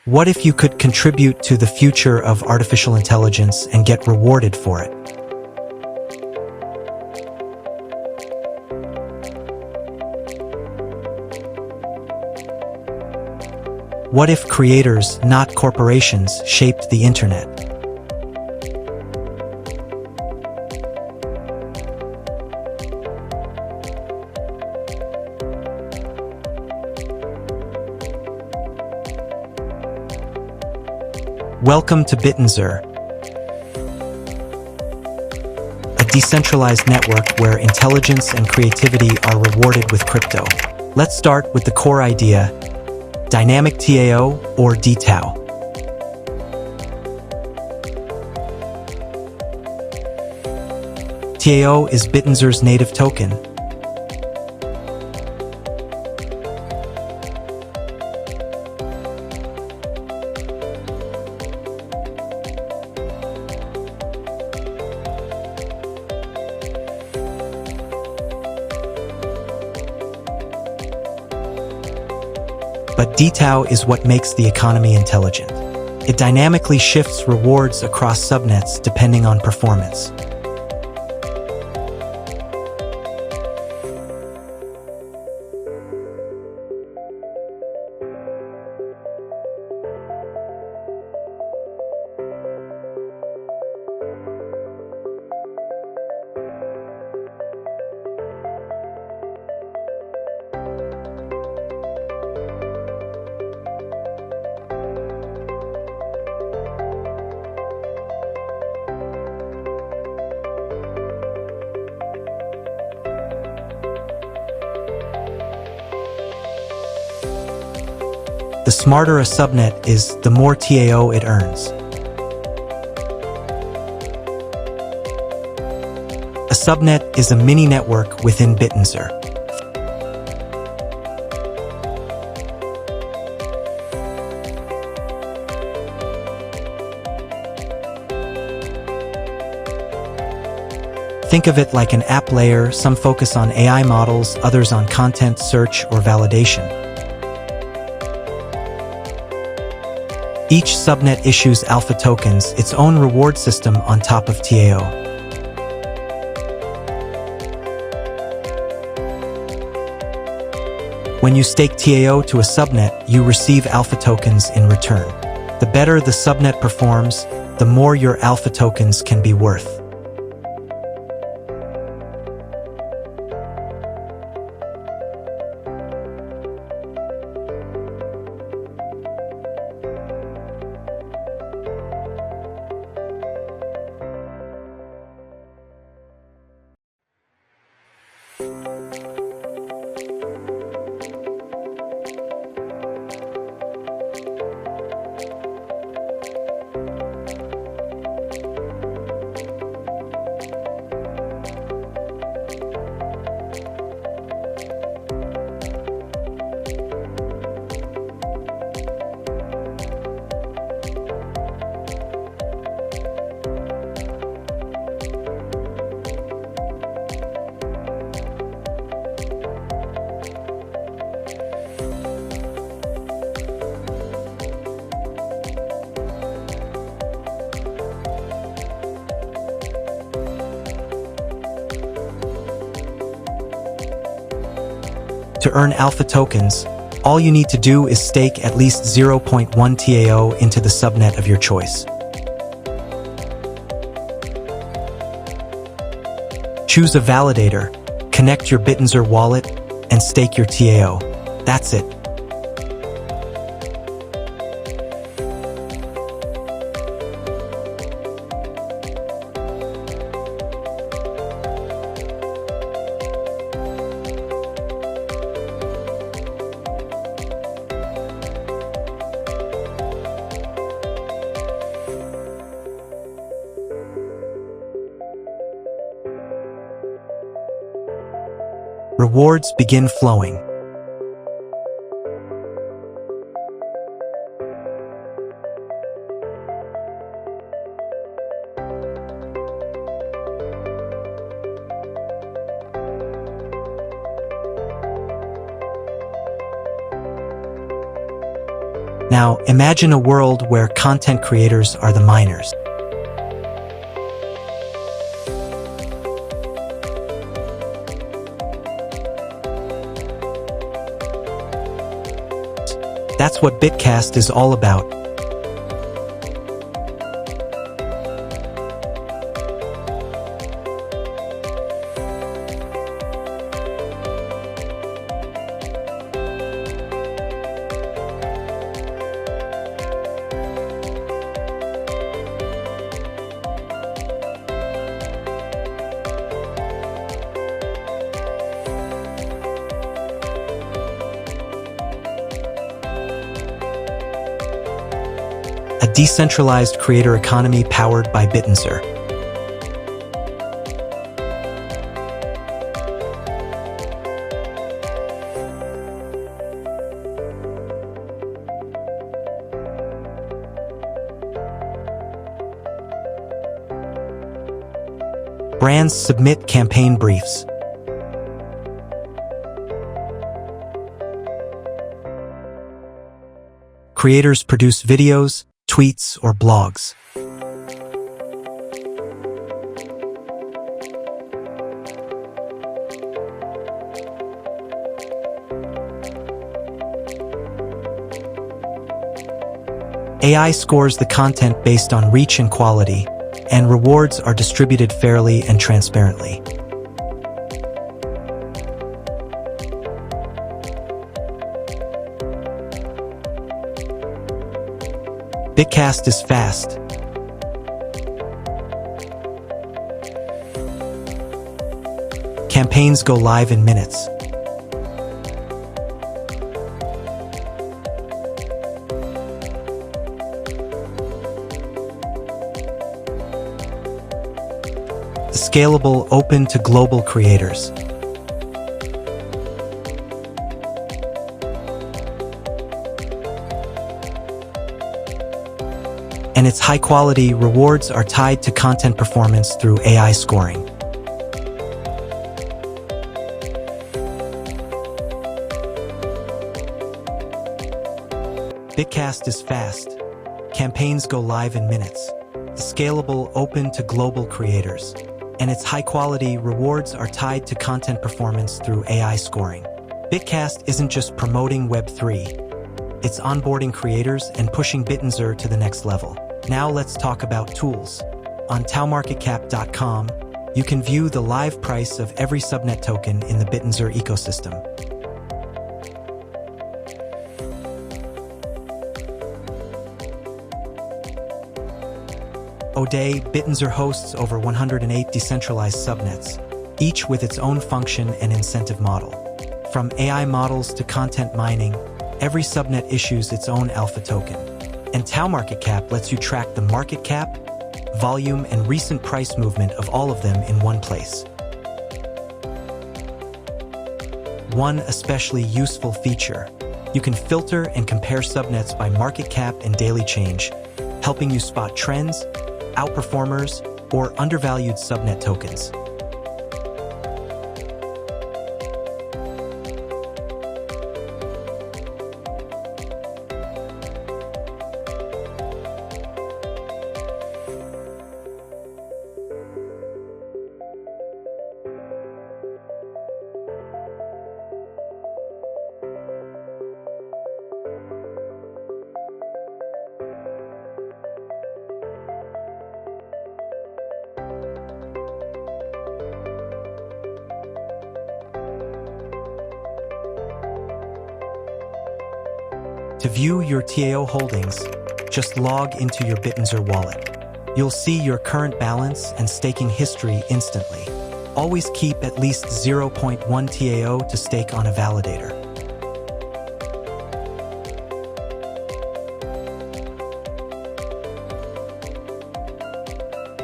What if you could contribute to the future of artificial intelligence and get rewarded for it? What if creators, not corporations, shaped the internet? Welcome to Bittensor, a decentralized network where intelligence and creativity are rewarded with crypto. Let's start with the core idea: dynamic TAO or DTAO. TAO is Bittensor's native token. But DTAO is what makes the economy intelligent. It dynamically shifts rewards across subnets depending on performance. The smarter a subnet is, the more TAO it earns. A subnet is a mini-network within Bittensor. Think of it like an app layer. Some focus on AI models, others on content search or validation. Each subnet issues alpha tokens, its own reward system on top of TAO. When you stake TAO to a subnet, you receive alpha tokens in return. The better the subnet performs, the more your alpha tokens can be worth. To earn alpha tokens, all you need to do is stake at least 0.1 TAO into the subnet of your choice. Choose a validator, connect your Bittensor wallet, and stake your TAO. That's it. Rewards begin flowing. Now, imagine a world where content creators are the miners. That's what Bitcast is all about. A decentralized creator economy powered by Bittensor. Brands submit campaign briefs. Creators produce videos, tweets, or blogs. AI scores the content based on reach and quality, and rewards are distributed fairly and transparently. Bitcast is fast. Campaigns go live in minutes. Scalable, open to global creators. And its high-quality rewards are tied to content performance through AI scoring. Bitcast is fast. Campaigns go live in minutes. Scalable, open to global creators. And its high-quality rewards are tied to content performance through AI scoring. Bitcast isn't just promoting Web3. It's onboarding creators and pushing Bittensor to the next level. Now let's talk about tools. On taumarketcap.com, you can view the live price of every subnet token in the Bittensor ecosystem. Today, Bittensor hosts over 108 decentralized subnets, each with its own function and incentive model. From AI models to content mining, every subnet issues its own alpha token. And taumarketcap lets you track the market cap, volume, and recent price movement of all of them in one place. One especially useful feature: you can filter and compare subnets by market cap and daily change, helping you spot trends, outperformers, or undervalued subnet tokens. To view your TAO holdings, just log into your Bittensor wallet. You'll see your current balance and staking history instantly. Always keep at least 0.1 TAO to stake on a validator.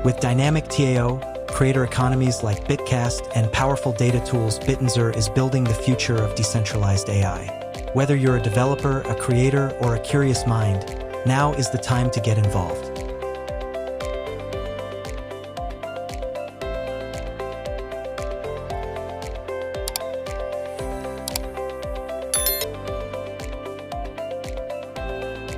With dynamic TAO, creator economies like Bitcast, and powerful data tools, Bittensor is building the future of decentralized AI. Whether you're a developer, a creator, or a curious mind, now is the time to get involved.